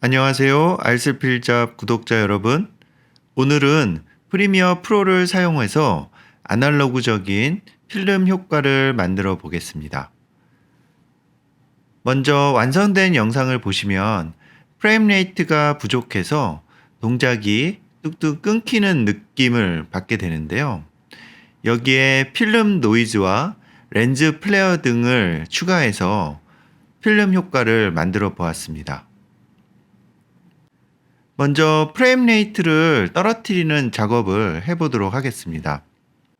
안녕하세요. 알쓸필잡 구독자 여러분. 오늘은 프리미어 프로를 사용해서 아날로그적인 필름 효과를 만들어 보겠습니다. 먼저 완성된 영상을 보시면 프레임 레이트가 부족해서 동작이 뚝뚝 끊기는 느낌을 받게 되는데요. 여기에 필름 노이즈와 렌즈 플레어 등을 추가해서 필름 효과를 만들어 보았습니다. 먼저 프레임 레이트를 떨어뜨리는 작업을 해보도록 하겠습니다.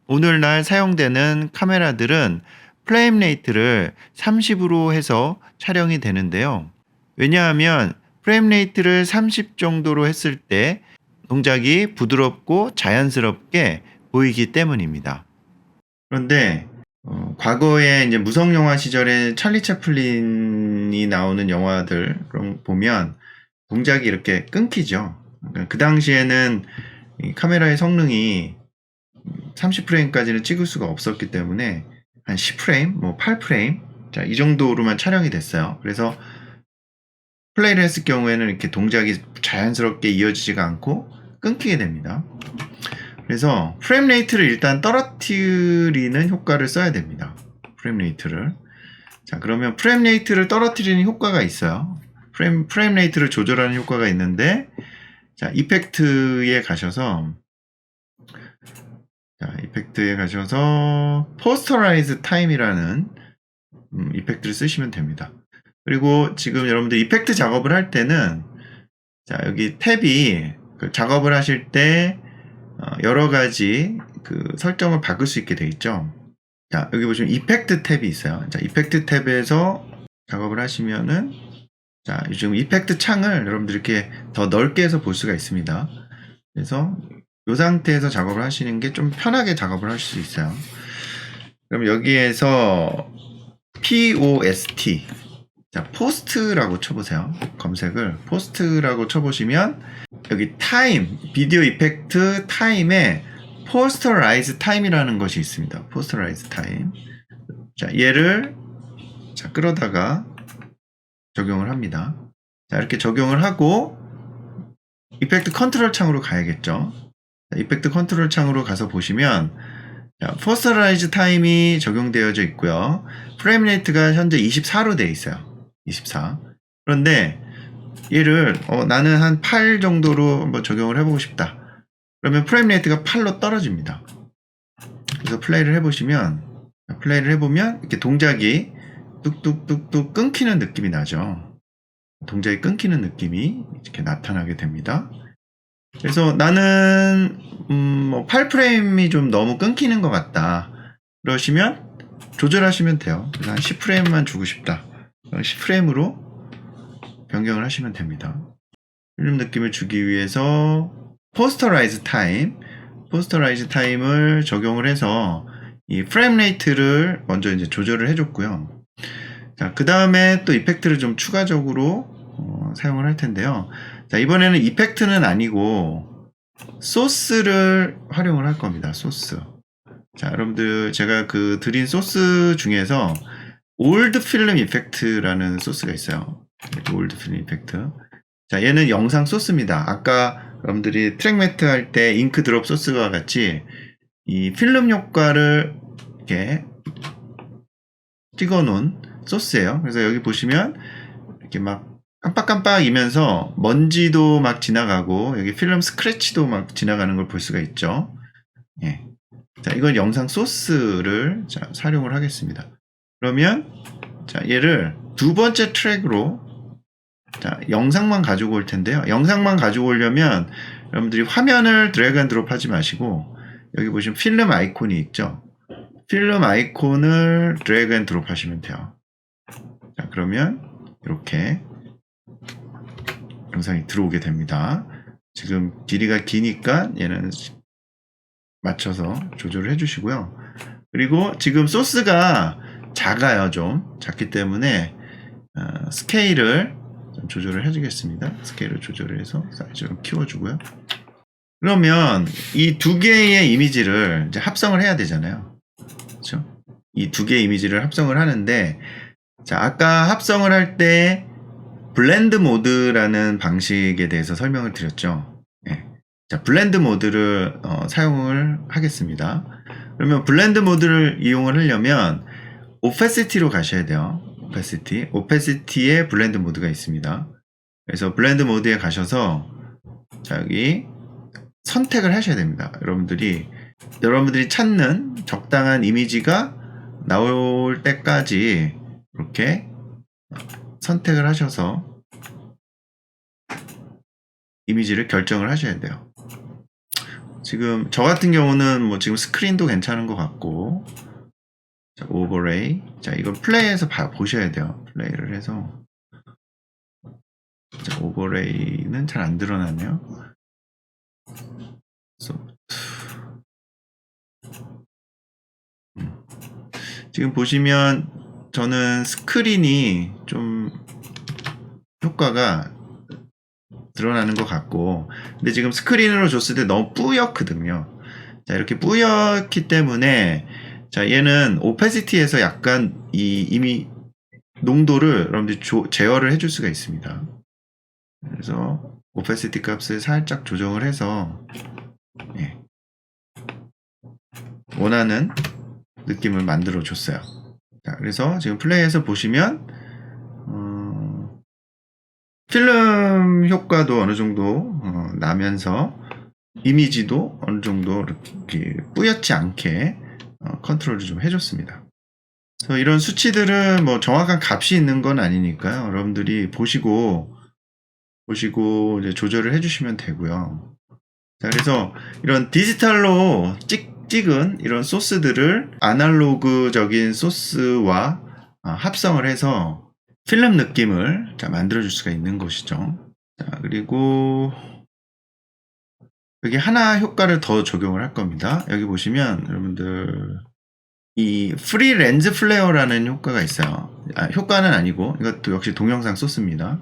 오늘날 사용되는 카메라들은 프레임 레이트를 30으로 해서 촬영이 되는데요. 왜냐하면 프레임 레이트를 30 정도로 했을 때 동작이 부드럽고 자연스럽게 보이기 때문입니다. 그런데 과거에 이제 무성 영화 시절에 찰리 채플린이 나오는 영화들 보면 동작이 이렇게 끊기죠. 그 당시에는 이 카메라의 성능이 30프레임까지는 찍을 수가 없었기 때문에 한 10프레임, 뭐 8프레임, 자, 이 정도로만 촬영이 됐어요. 그래서 플레이를 했을 경우에는 이렇게 동작이 자연스럽게 이어지지가 않고 끊기게 됩니다. 그래서 프레임 레이트를 일단 떨어뜨리는 효과를 써야 됩니다. 프레임 레이트를. 자, 그러면 프레임 레이트를 떨어뜨리는 효과가 있어요. 프레임 레이트를 조절하는 효과가 있는데, 자, 이펙트에 가셔서 포스터라이즈 타임이라는 이펙트를 쓰시면 됩니다. 그리고 지금 여러분들 이펙트 작업을 할 때는, 자, 여기 탭이 작업을 하실 때 여러 가지 설정을 바꿀 수 있게 되어 있죠. 자, 여기 보시면 이펙트 탭이 있어요. 자, 이펙트 탭에서 작업을 하시면은, 자, 지금 이펙트 창을 여러분들 이렇게 더 넓게 해서 볼 수가 있습니다. 그래서 이 상태에서 작업을 하시는 게 좀 편하게 작업을 하실 수 있어요. 그럼 여기에서 POST, 자, 포스트라고 쳐보세요. 검색을 포스트라고 쳐보시면 여기 타임, 비디오 이펙트 타임에 포스터라이즈 타임이라는 것이 있습니다. 포스터라이즈 타임. 자, 얘를 자, 끌어다가 적용을 합니다. 자, 이렇게 적용을 하고 이펙트 컨트롤 창으로 가야겠죠. 자, 이펙트 컨트롤 창으로 가서 보시면 포스터라이즈 타임이 적용되어져 있고요. 프레임 레이트가 현재 24로 되어 있어요. 24. 그런데 얘를 나는 한 8 정도로 한번 적용을 해보고 싶다. 그러면 프레임 레이트가 8로 떨어집니다. 그래서 플레이를 해보면 이렇게 동작이 뚝뚝뚝뚝 끊기는 느낌이 나죠. 동작이 끊기는 느낌이 이렇게 나타나게 됩니다. 그래서 나는 8프레임이 좀 너무 끊기는 것 같다. 그러시면 조절하시면 돼요. 그래서 한 10프레임만 주고 싶다. 10프레임으로 변경을 하시면 됩니다. 필름 느낌을 주기 위해서 포스터라이즈 타임을 적용을 해서 이 프레임 레이트를 먼저 이제 조절을 해줬고요. 자, 그 다음에 또 이펙트를 좀 추가적으로 사용을 할 텐데요. 자, 이번에는 이펙트는 아니고 소스를 활용을 할 겁니다. 소스. 자, 여러분들 제가 드린 소스 중에서 올드 필름 이펙트라는 소스가 있어요. 올드 필름 이펙트. 자, 얘는 영상 소스입니다. 아까 여러분들이 트랙 매트 할 때 잉크 드롭 소스와 같이 이 필름 효과를 이렇게 찍어 놓은 소스예요. 그래서 여기 보시면 이렇게 막 깜빡깜빡이면서 먼지도 막 지나가고 여기 필름 스크래치도 막 지나가는 걸 볼 수가 있죠. 예. 자, 이건 영상 소스를 자, 활용을 하겠습니다. 그러면 자, 얘를 두 번째 트랙으로 자, 영상만 가지고 올 텐데요. 영상만 가지고 오려면 여러분들이 화면을 드래그 앤 드롭 하지 마시고 여기 보시면 필름 아이콘이 있죠. 필름 아이콘을 드래그 앤 드롭 하시면 돼요. 자, 그러면 이렇게 영상이 들어오게 됩니다. 지금 길이가 기니까 얘는 맞춰서 조절을 해주시고요. 그리고 지금 소스가 작아요. 좀 작기 때문에 스케일을 좀 조절을 해주겠습니다. 스케일을 조절을 해서 사이즈를 키워주고요. 그러면 이 두 개의 이미지를 이제 합성을 해야 되잖아요. 그렇죠? 이 두 개의 이미지를 합성을 하는데, 자, 아까 합성을 할 때 블렌드 모드라는 방식에 대해서 설명을 드렸죠. 예. 자, 블렌드 모드를 사용을 하겠습니다. 그러면 블렌드 모드를 이용을 하려면 오페시티로 가셔야 돼요. 오페시티에 블렌드 모드가 있습니다. 그래서 블렌드 모드에 가셔서 자, 여기 선택을 하셔야 됩니다. 여러분들이 찾는 적당한 이미지가 나올 때까지 이렇게 선택을 하셔서 이미지를 결정을 하셔야 돼요. 지금 저 같은 경우는 뭐 지금 스크린도 괜찮은 것 같고, 자, 오버레이. 자, 이건 플레이해서 보셔야 돼요. 플레이를 해서. 자, 오버레이는 잘 안 드러나네요. 지금 보시면 저는 스크린이 좀 효과가 드러나는 것 같고, 근데 지금 스크린으로 줬을 때 너무 뿌옇거든요. 자, 이렇게 뿌옇기 때문에 자, 얘는 오페시티에서 약간 이미 농도를 여러분들이 제어를 해줄 수가 있습니다. 그래서 오페시티 값을 살짝 조정을 해서 예, 원하는 느낌을 만들어 줬어요. 자, 그래서 지금 플레이해서 보시면 필름 효과도 어느 정도 나면서 이미지도 어느 정도 이렇게 뿌옇지 않게 컨트롤을 좀 해줬습니다. 그래서 이런 수치들은 뭐 정확한 값이 있는 건 아니니까요. 여러분들이 보시고 이제 조절을 해주시면 되고요. 자, 그래서 이런 디지털로 찍은 이런 소스들을 아날로그적인 소스와 합성을 해서 필름 느낌을 만들어줄 수가 있는 것이죠. 자, 그리고 여기 하나 효과를 더 적용을 할 겁니다. 여기 보시면 여러분들 이 프리 렌즈 플레어라는 효과가 있어요. 효과는 아니고 이것도 역시 동영상 소스입니다.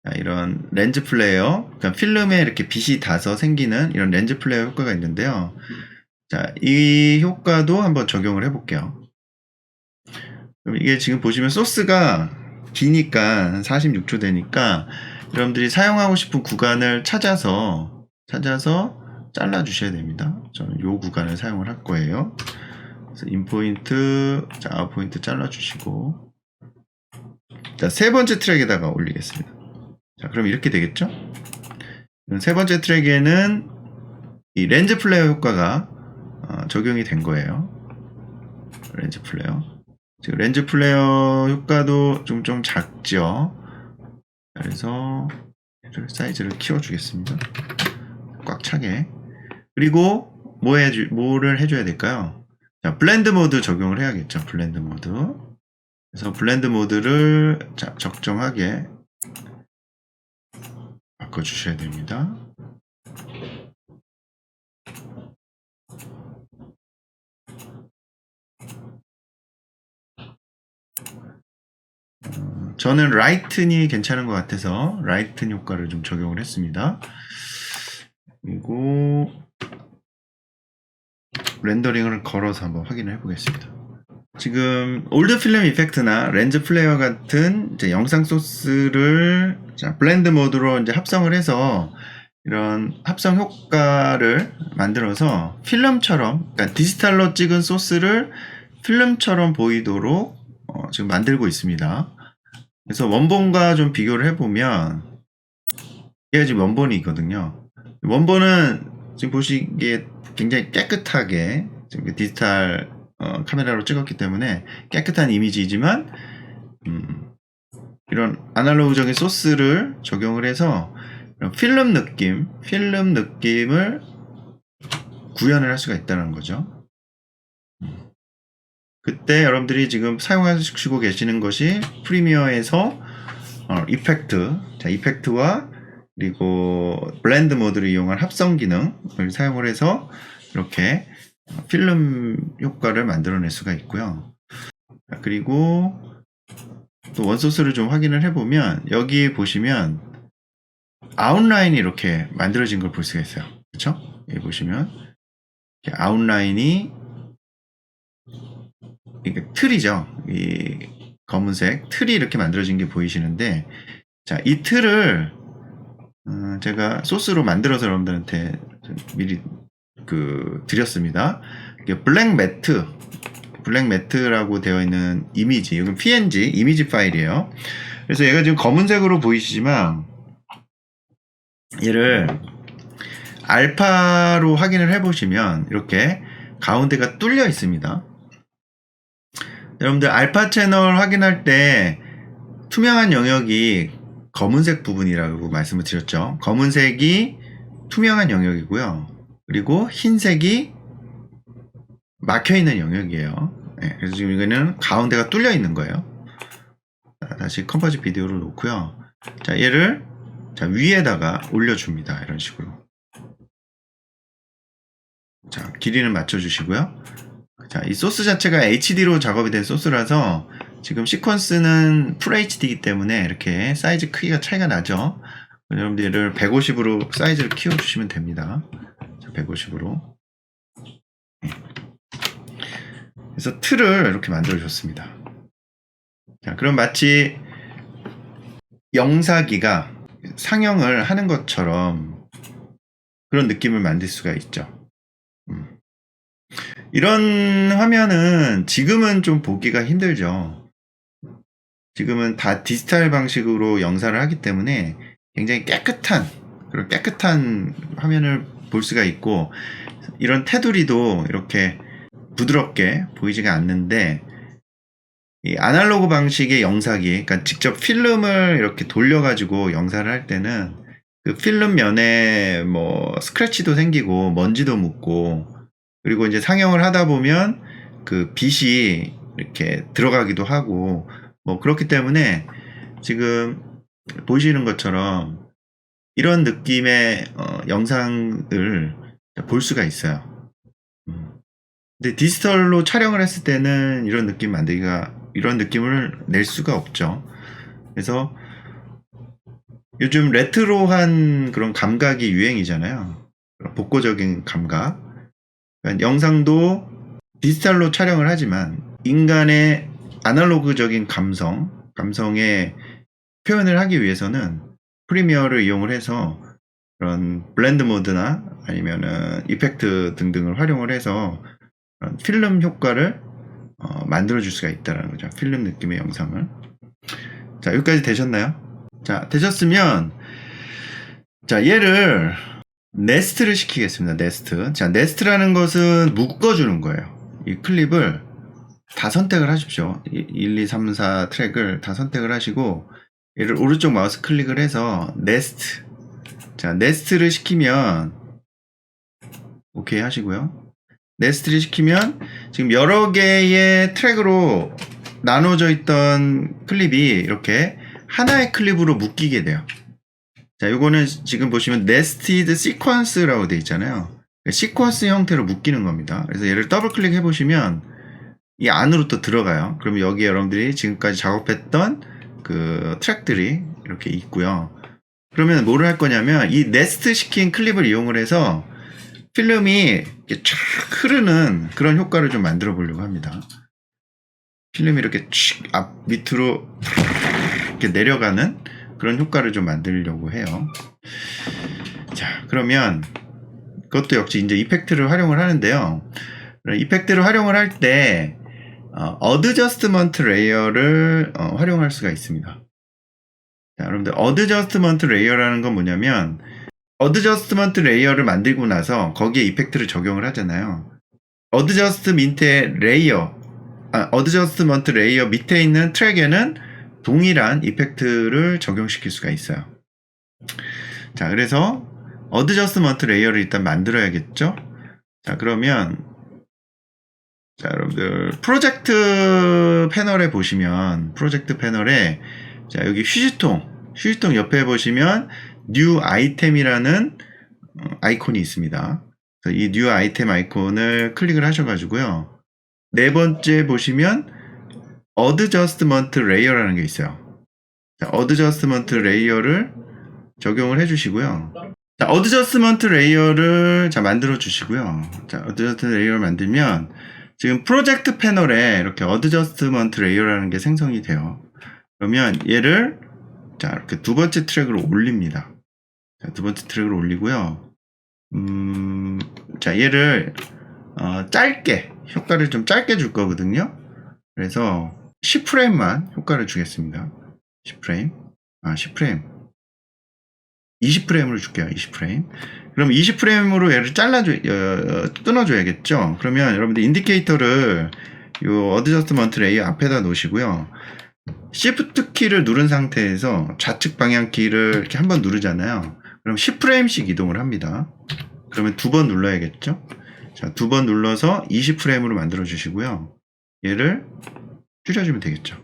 자, 이런 렌즈 플레어, 그러니까 필름에 이렇게 빛이 닿아서 생기는 이런 렌즈 플레어 효과가 있는데요. 자, 이 효과도 한번 적용을 해볼게요. 그럼 이게 지금 보시면 소스가 기니까 한 46초 되니까 여러분들이 사용하고 싶은 구간을 찾아서 잘라 주셔야 됩니다. 저는 이 구간을 사용을 할 거예요. 그래서 인포인트, 자, 아웃포인트 잘라 주시고, 자, 세 번째 트랙에다가 올리겠습니다. 자, 그럼 이렇게 되겠죠? 세 번째 트랙에는 이 렌즈 플레어 효과가 적용이 된 거예요. 렌즈 플레어. 지금 렌즈 플레어 효과도 좀 작죠. 그래서 사이즈를 키워주겠습니다. 꽉 차게. 그리고 뭐를 해줘야 될까요? 자, 블렌드 모드 적용을 해야겠죠. 블렌드 모드. 그래서 블렌드 모드를 적정하게 바꿔주셔야 됩니다. 저는 라이튼이 괜찮은 것 같아서 라이튼 효과를 좀 적용을 했습니다. 그리고 렌더링을 걸어서 한번 확인을 해보겠습니다. 지금 올드 필름 이펙트나 렌즈 플레이어 같은 이제 영상 소스를 블렌드 모드로 이제 합성을 해서 이런 합성 효과를 만들어서 필름처럼, 그러니까 디지털로 찍은 소스를 필름처럼 보이도록 지금 만들고 있습니다. 그래서 원본과 좀 비교를 해보면 얘가 지금 원본이거든요. 원본은 지금 보시기에 굉장히 깨끗하게 지금 디지털 카메라로 찍었기 때문에 깨끗한 이미지이지만 이런 아날로그적인 소스를 적용을 해서 이런 필름 느낌을 구현을 할 수가 있다는 거죠. 그때 여러분들이 지금 사용하시고 계시는 것이 프리미어에서 이펙트, 자, 이펙트와 그리고 블렌드 모드를 이용한 합성 기능을 사용을 해서 이렇게 필름 효과를 만들어낼 수가 있고요. 그리고 또 원소스를 좀 확인을 해보면 여기 보시면 아웃라인이 이렇게 만들어진 걸 볼 수가 있어요. 그렇죠? 여기 보시면 아웃라인이 이게 틀이죠. 이 검은색 틀이 이렇게 만들어진 게 보이시는데 자, 이 틀을 제가 소스로 만들어서 여러분들한테 미리 드렸습니다. 이게 블랙 매트라고 되어 있는 이미지, 이건 PNG 이미지 파일이에요. 그래서 얘가 지금 검은색으로 보이시지만 얘를 알파로 확인을 해보시면 이렇게 가운데가 뚫려 있습니다. 여러분들 알파 채널 확인할 때 투명한 영역이 검은색 부분이라고 말씀을 드렸죠. 검은색이 투명한 영역이고요. 그리고 흰색이 막혀있는 영역이에요. 네, 그래서 지금 이거는 가운데가 뚫려 있는 거예요. 자, 다시 컴포지 비디오로 놓고요. 자, 얘를 위에다가 올려줍니다. 이런 식으로. 자, 길이는 맞춰주시고요. 자, 이 소스 자체가 HD로 작업이 된 소스라서 지금 시퀀스는 FHD이기 때문에 이렇게 사이즈 크기가 차이가 나죠. 여러분들 얘를 150으로 사이즈를 키워주시면 됩니다. 자, 150으로. 그래서 틀을 이렇게 만들어줬습니다. 자, 그럼 마치 영사기가 상영을 하는 것처럼 그런 느낌을 만들 수가 있죠. 이런 화면은 지금은 좀 보기가 힘들죠. 지금은 다 디지털 방식으로 영상을 하기 때문에 굉장히 그런 깨끗한 화면을 볼 수가 있고, 이런 테두리도 이렇게 부드럽게 보이지가 않는데, 이 아날로그 방식의 영상이, 그러니까 직접 필름을 이렇게 돌려가지고 영상을 할 때는 그 필름 면에 뭐 스크래치도 생기고 먼지도 묻고, 그리고 이제 상영을 하다 보면 그 빛이 이렇게 들어가기도 하고, 뭐 그렇기 때문에 지금 보시는 것처럼 이런 느낌의 영상을 볼 수가 있어요. 근데 디지털로 촬영을 했을 때는 이런 느낌을 낼 수가 없죠. 그래서 요즘 레트로한 그런 감각이 유행이잖아요. 복고적인 감각. 그러니까 영상도 디지털로 촬영을 하지만 인간의 아날로그적인 감성의 표현을 하기 위해서는 프리미어를 이용을 해서 그런 블렌드 모드나 아니면은 이펙트 등등을 활용을 해서 필름 효과를 만들어줄 수가 있다는 거죠. 필름 느낌의 영상을. 자, 여기까지 되셨나요? 자, 되셨으면 자, 얘를 네스트를 시키겠습니다. 네스트. 자, 네스트라는 것은 묶어주는 거예요. 이 클립을 다 선택을 하십시오. 1, 2, 3, 4 트랙을 다 선택을 하시고 얘를 오른쪽 마우스 클릭을 해서 네스트. 자, 네스트를 시키면 오케이 하시고요. 네스트를 시키면 지금 여러 개의 트랙으로 나눠져 있던 클립이 이렇게 하나의 클립으로 묶이게 돼요. 자, 요거는 지금 보시면 네스티드 시퀀스라고 되어 있잖아요. 시퀀스 형태로 묶이는 겁니다. 그래서 얘를 더블 클릭해 보시면 이 안으로 또 들어가요. 그러면 여기에 여러분들이 지금까지 작업했던 그 트랙들이 이렇게 있고요. 그러면 뭐를 할 거냐면 이 네스트 시킨 클립을 이용을 해서 필름이 이렇게 쫙 흐르는 그런 효과를 좀 만들어 보려고 합니다. 필름이 이렇게 앞 밑으로 이렇게 내려가는 그런 효과를 좀 만들려고 해요. 자, 그러면 그것도 역시 이제 이펙트를 활용을 하는데요. 이펙트를 활용을 할 때 어드저스트먼트 레이어를 활용할 수가 있습니다. 자, 여러분들 어드저스트먼트 레이어라는 건 뭐냐면 어드저스트먼트 레이어를 만들고 나서 거기에 이펙트를 적용을 하잖아요. 어드저스트먼트 레이어 밑에 있는 트랙에는 동일한 이펙트를 적용시킬 수가 있어요. 자, 그래서 어드저스트먼트 레이어를 일단 만들어야겠죠. 자, 그러면 자, 여러분들 프로젝트 패널에 보시면 프로젝트 패널에 자, 여기 휴지통 옆에 보시면 뉴 아이템이라는 아이콘이 있습니다. 그래서 이 뉴 아이템 아이콘을 클릭을 하셔가지고요. 네 번째 보시면 어드저스트먼트 레이어라는 게 있어요. 자, 어드저스트먼트 레이어를 적용을 해주시고요. 자, 어드저스트먼트 레이어를 만들어 주시고요. 자, 어드저스트먼트 레이어를 만들면 지금 프로젝트 패널에 이렇게 어드저스트먼트 레이어라는 게 생성이 돼요. 그러면 얘를 자, 이렇게 두 번째 트랙으로 올립니다. 자, 두 번째 트랙으로 올리고요. 자, 얘를 짧게, 효과를 좀 짧게 줄 거거든요. 그래서 10프레임만 효과를 주겠습니다. 10프레임. 10프레임. 20프레임으로 줄게요. 20프레임. 그럼 20프레임으로 얘를 끊어줘야겠죠. 그러면 여러분들 인디케이터를 요 어드저스트먼트 레이어 앞에다 놓으시고요. Shift 키를 누른 상태에서 좌측 방향 키를 이렇게 한번 누르잖아요. 그럼 10프레임씩 이동을 합니다. 그러면 두 번 눌러야겠죠. 자, 두 번 눌러서 20프레임으로 만들어 주시고요. 얘를 줄여주면 되겠죠.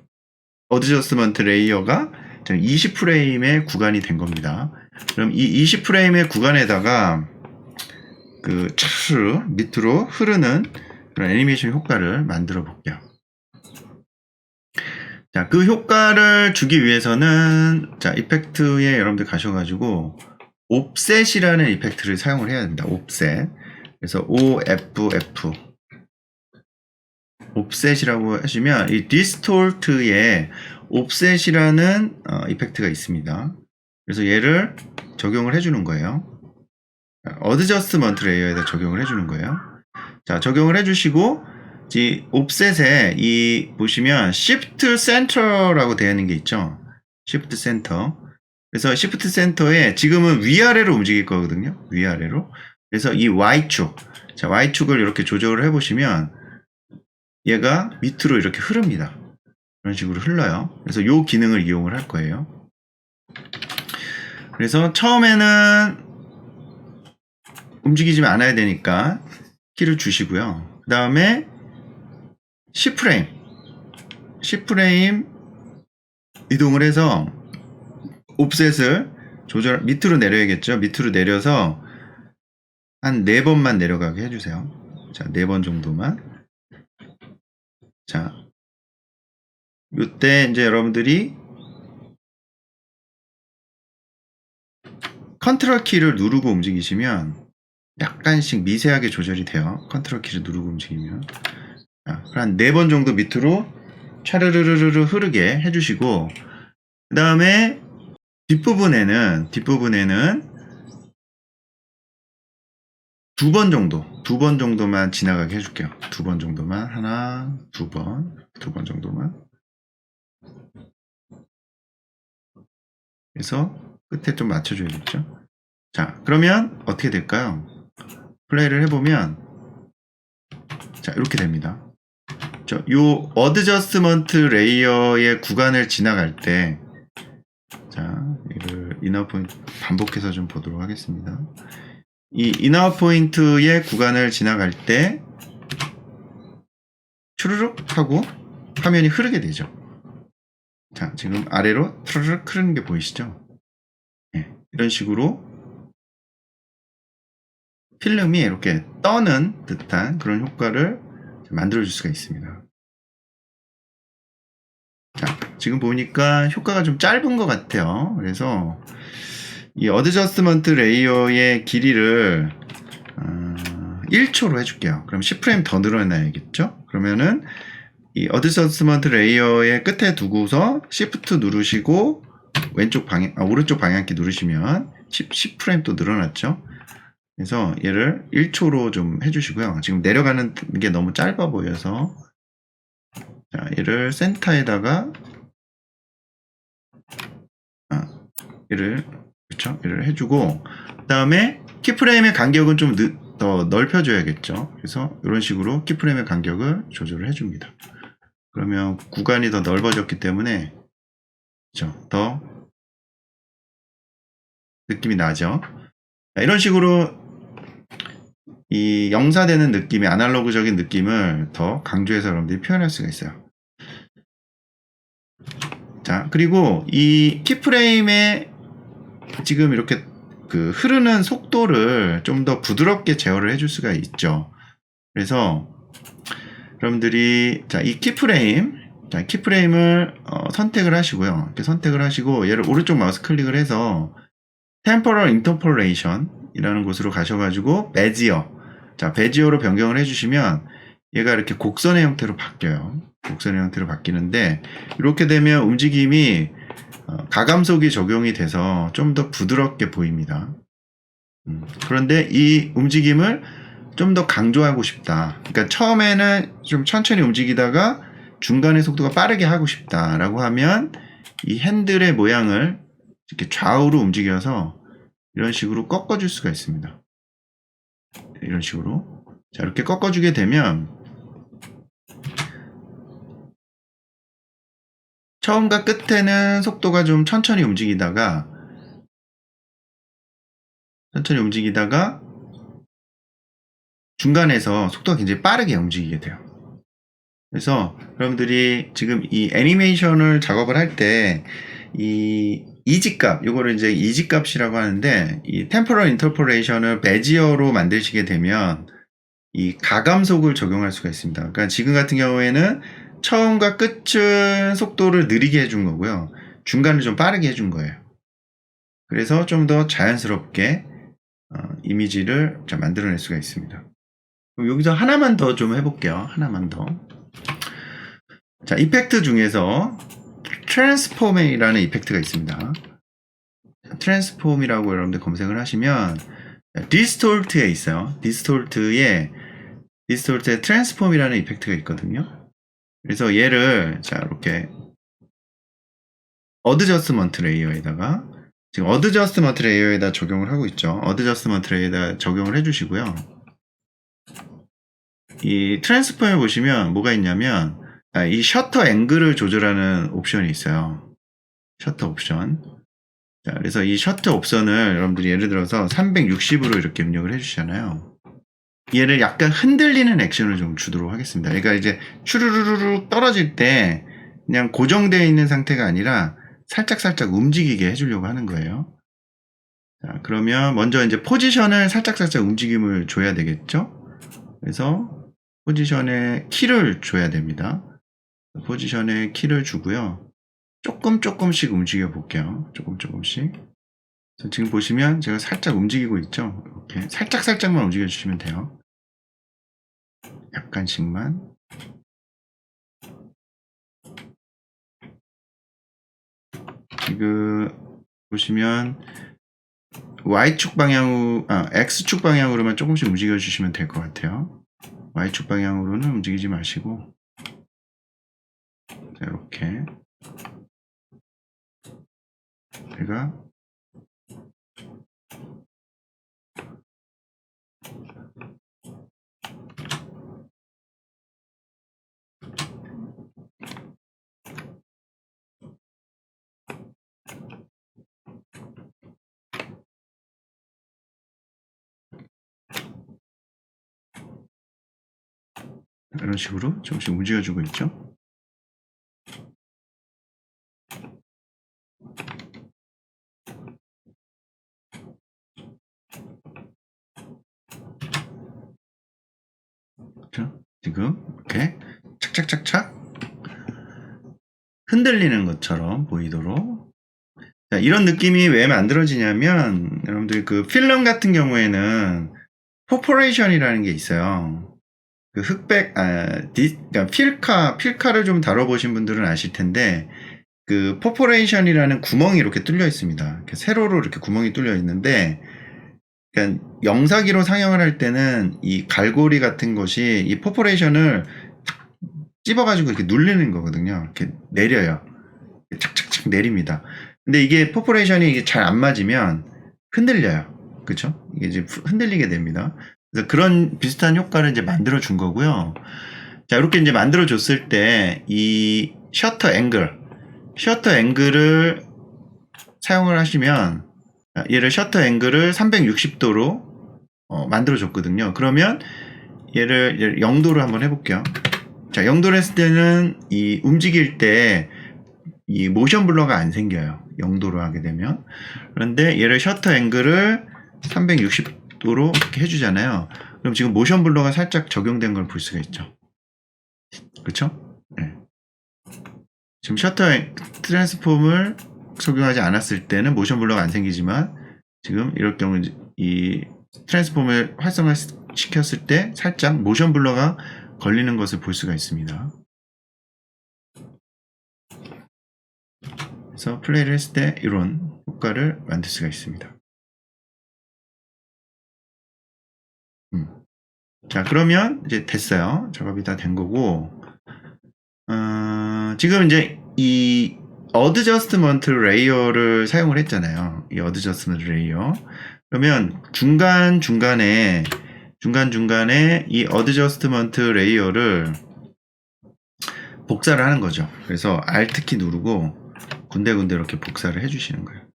어드저스먼트 레이어가 20프레임의 구간이 된 겁니다. 그럼 이 20프레임의 구간에다가 그 차르르 밑으로 흐르는 그런 애니메이션 효과를 만들어 볼게요. 자, 그 효과를 주기 위해서는 자, 이펙트에 여러분들 가셔가지고 옵셋이라는 이펙트를 사용을 해야 됩니다. 옵셋. 그래서 OFF 옵셋이라고 하시면 이 디스톨트에 옵셋이라는 이펙트가 있습니다. 그래서 얘를 적용을 해주는 거예요. 어드저스먼트 레이어에다 적용을 해주는 거예요. 자, 적용을 해주시고 이 옵셋에 이 보시면 Shift Center라고 되어 있는 게 있죠. Shift Center. 그래서 Shift Center에 지금은 위아래로 움직일 거거든요. 위아래로. 그래서 이 Y축, 자, Y축을 이렇게 조절을 해보시면 얘가 밑으로 이렇게 흐릅니다. 이런 식으로 흘러요. 그래서 이 기능을 이용을 할 거예요. 그래서 처음에는 움직이지 않아야 되니까 키를 주시고요. 그 다음에 10프레임 이동을 해서 옵셋을 밑으로 내려야겠죠. 밑으로 내려서 한 4번만 내려가게 해주세요. 자, 4번 정도만. 자, 이때 이제 여러분들이 컨트롤 키를 누르고 움직이시면 약간씩 미세하게 조절이 돼요. 컨트롤 키를 누르고 움직이면. 자, 한 4번 정도 밑으로 차르르르르 흐르게 해주시고, 그 다음에 뒷부분에는 2번 정도만 지나가게 해줄게요. 2번 정도만. 하나, 2번 정도만. 그래서 끝에 좀 맞춰줘야겠죠. 자, 그러면 어떻게 될까요? 플레이를 해보면, 자, 이렇게 됩니다. 요 어드저스먼트 레이어의 구간을 지나갈 때, 자, 이걸 이너 포인트 반복해서 좀 보도록 하겠습니다. 이 이너 포인트의 구간을 지나갈 때 추르륵 하고 화면이 흐르게 되죠. 자, 지금 아래로 트르륵 흐르는 게 보이시죠? 네, 이런 식으로 필름이 이렇게 떠는 듯한 그런 효과를 만들어 줄 수가 있습니다. 자, 지금 보니까 효과가 좀 짧은 것 같아요. 그래서 이 어드저스먼트 레이어의 길이를 1초로 해줄게요. 그럼 10프레임 더 늘어나야겠죠? 그러면은 이 어드저스먼트 레이어의 끝에 두고서 Shift 누르시고 오른쪽 방향키 누르시면 10프레임 또 늘어났죠? 그래서 얘를 1초로 좀 해주시고요. 지금 내려가는 게 너무 짧아 보여서 자, 얘를 센터에다가 얘를 해주고, 그 다음에 키프레임의 간격은 좀 더 넓혀줘야겠죠. 그래서 이런 식으로 키프레임의 간격을 조절을 해줍니다. 그러면 구간이 더 넓어졌기 때문에 그렇죠? 더 느낌이 나죠. 자, 이런 식으로 이 영사되는 느낌이 아날로그적인 느낌을 더 강조해서 여러분들이 표현할 수가 있어요. 자, 그리고 이 키프레임에 지금 이렇게 그 흐르는 속도를 좀 더 부드럽게 제어를 해줄 수가 있죠. 그래서 여러분들이 자, 이 키프레임을 선택을 하시고요. 이렇게 선택을 하시고 얘를 오른쪽 마우스 클릭을 해서 Temporal Interpolation 이라는 곳으로 가셔가지고 베지어, 자, 베지어로 변경을 해주시면 얘가 이렇게 곡선의 형태로 바뀌어요. 곡선의 형태로 바뀌는데 이렇게 되면 움직임이 가감속이 적용이 돼서 좀 더 부드럽게 보입니다. 그런데 이 움직임을 좀 더 강조하고 싶다. 그러니까 처음에는 좀 천천히 움직이다가 중간에 속도가 빠르게 하고 싶다라고 하면 이 핸들의 모양을 이렇게 좌우로 움직여서 이런 식으로 꺾어줄 수가 있습니다. 이런 식으로. 자, 이렇게 꺾어주게 되면 처음과 끝에는 속도가 좀 천천히 움직이다가 중간에서 속도가 굉장히 빠르게 움직이게 돼요. 그래서 여러분들이 지금 이 애니메이션을 작업을 할 때 이 이지값, 요거를 이제 이지값이라고 하는데 이 템포럴 인터폴레이션을 베지어로 만드시게 되면 이 가감속을 적용할 수가 있습니다. 그러니까 지금 같은 경우에는 처음과 끝은 속도를 느리게 해준 거고요. 중간을 좀 빠르게 해준 거예요. 그래서 좀 더 자연스럽게 이미지를 만들어낼 수가 있습니다. 그럼 여기서 하나만 더 좀 해볼게요. 하나만 더. 자, 이펙트 중에서 트랜스폼이라는 이펙트가 있습니다. 트랜스폼이라고 여러분들 검색을 하시면 디스톨트에 있어요. 디스톨트에 트랜스폼이라는 이펙트가 있거든요. 그래서 얘를 자 이렇게 어드저스먼트 레이어에다가 지금 어드저스먼트 레이어에다 적용을 하고 있죠. 어드저스먼트 레이어에다 적용을 해주시고요. 이 트랜스폼에 보시면 뭐가 있냐면 이 셔터 앵글을 조절하는 옵션이 있어요. 셔터 옵션. 자, 그래서 이 셔터 옵션을 여러분들이 예를 들어서 360으로 이렇게 입력을 해주시잖아요. 얘를 약간 흔들리는 액션을 좀 주도록 하겠습니다. 그러니까 이제 추르르르 떨어질 때 그냥 고정되어 있는 상태가 아니라 살짝살짝 움직이게 해주려고 하는 거예요. 자, 그러면 먼저 이제 포지션을 살짝살짝 움직임을 줘야 되겠죠? 그래서 포지션에 키를 줘야 됩니다. 포지션에 키를 주고요. 조금씩 움직여 볼게요. 조금씩. 지금 보시면 제가 살짝 움직이고 있죠? 이렇게 살짝만 움직여 주시면 돼요. 약간씩만. 지금 보시면 Y축 방향으로, X축 방향으로만 조금씩 움직여 주시면 될 것 같아요. Y축 방향으로는 움직이지 마시고. 자, 이렇게. 제가 이런 식으로 조금씩 움직여주고 있죠. 그렇죠? 지금 이렇게 착착착착 흔들리는 것처럼 보이도록. 자, 이런 느낌이 왜 만들어지냐면 여러분들 그 필름 같은 경우에는 포퍼레이션이라는 게 있어요. 그 흑백, 그러니까 필카를 좀 다뤄보신 분들은 아실 텐데, 그 포퍼레이션이라는 구멍이 이렇게 뚫려 있습니다. 이렇게 세로로 이렇게 구멍이 뚫려 있는데, 그러니까 영상기로 상영을 할 때는 이 갈고리 같은 것이 이 포퍼레이션을 찝어가지고 이렇게 눌리는 거거든요. 이렇게 내려요. 착착착 내립니다. 근데 이게 포퍼레이션이 잘 안 맞으면 흔들려요. 그쵸? 이게 이제 흔들리게 됩니다. 그래서 그런 비슷한 효과를 이제 만들어 준 거고요. 자, 이렇게 이제 만들어 줬을 때 이 셔터 앵글을 사용을 하시면 얘를 셔터 앵글을 360도로 만들어 줬거든요. 그러면 얘를 0도로 한번 해볼게요. 자, 0도로 했을 때는 이 움직일 때 이 모션 블러가 안 생겨요. 0도로 하게 되면. 그런데 얘를 셔터 앵글을 360도로 이렇게 해주잖아요. 그럼 지금 모션 블러가 살짝 적용된 걸 볼 수가 있죠. 그렇죠? 네. 지금 셔터 트랜스폼을 적용하지 않았을 때는 모션 블러가 안 생기지만 지금 이럴 경우 이 트랜스폼을 활성화시켰을 때 살짝 모션 블러가 걸리는 것을 볼 수가 있습니다. 그래서 플레이를 했을 때 이런 효과를 만들 수가 있습니다. 자, 그러면 이제 됐어요. 작업이 다 된 거고, 지금 이제 이 어드저스트먼트 레이어를 사용을 했잖아요. 이 어드저스트먼트 레이어. 그러면 중간중간에 이 어드저스트먼트 레이어를 복사를 하는 거죠. 그래서 Alt키 누르고 군데군데 이렇게 복사를 해주시는 거예요.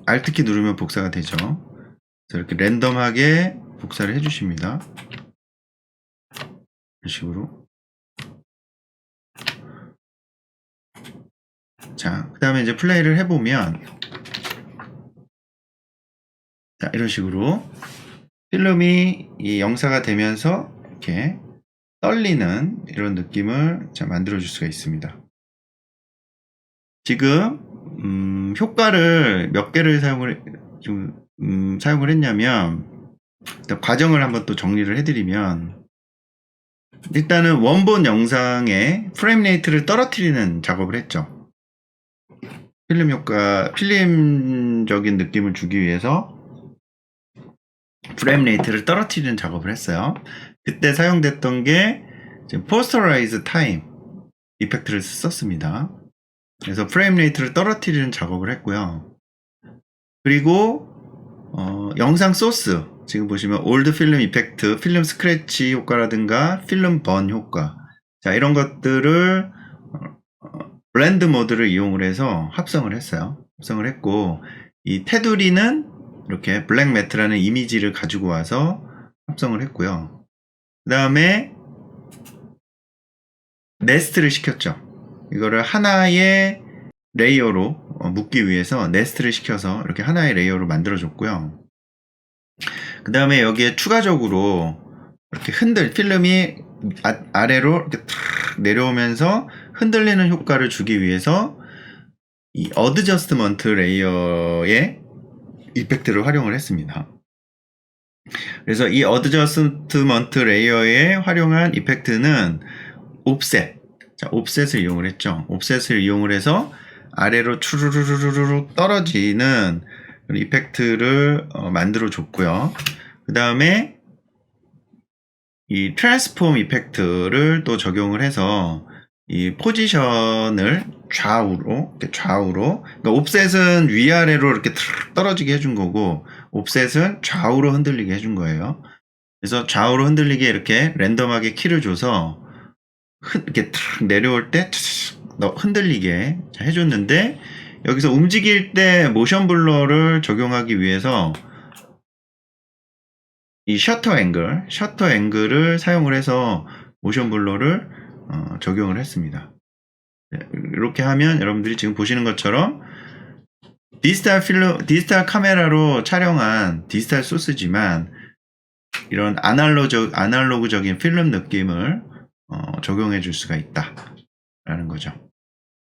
Alt키 누르면 복사가 되죠. 그래서 이렇게 랜덤하게 복사를 해주십니다. 이런 식으로. 자, 그 다음에 이제 플레이를 해보면, 자, 이런 식으로 필름이 이 영사가 되면서 이렇게 떨리는 이런 느낌을 만들어 줄 수가 있습니다. 지금 효과를 몇 개를 사용을 했냐면, 일단 과정을 한번 또 정리를 해드리면, 일단은 원본 영상의 프레임 레이트를 떨어뜨리는 작업을 했죠. 필름 효과, 필름적인 느낌을 주기 위해서 프레임 레이트를 떨어뜨리는 작업을 했어요. 그때 사용됐던 게 포스터라이즈 타임 이펙트를 썼습니다. 그래서 프레임 레이트를 떨어뜨리는 작업을 했고요. 그리고 영상 소스, 지금 보시면 올드 필름 이펙트, 필름 스크래치 효과라든가 필름 번 효과, 자, 이런 것들을 블렌드 모드를 이용을 해서 합성을 했어요. 합성을 했고, 이 테두리는 이렇게 블랙 매트라는 이미지를 가지고 와서 합성을 했고요. 그 다음에 네스트를 시켰죠. 이거를 하나의 레이어로 묶기 위해서 네스트를 시켜서 이렇게 하나의 레이어로 만들어 줬고요. 그 다음에 여기에 추가적으로 이렇게 필름이 아래로 이렇게 탁 내려오면서 흔들리는 효과를 주기 위해서 이 어드저스트먼트 레이어의 이펙트를 활용을 했습니다. 그래서 이 어드저스트먼트 레이어에 활용한 이펙트는 옵셋, 자, 옵셋을 이용을 했죠. 옵셋을 이용을 해서 아래로 추르르르르 떨어지는 이펙트를 만들어 줬고요. 그 다음에 이 트랜스폼 이펙트를 또 적용을 해서 이 포지션을 좌우로, 그러니까 옵셋은 위아래로 이렇게 떨어지게 해준 거고, 옵셋은 좌우로 흔들리게 해준 거예요. 그래서 좌우로 흔들리게 이렇게 랜덤하게 키를 줘서 이렇게 탁 내려올 때 흔들리게 해줬는데, 여기서 움직일 때 모션 블러를 적용하기 위해서 이 셔터 앵글을 사용을 해서 모션 블러를 적용을 했습니다. 이렇게 하면 여러분들이 지금 보시는 것처럼 디지털 카메라로 촬영한 디지털 소스지만 이런 아날로그적인 필름 느낌을 적용해 줄 수가 있다라는 거죠.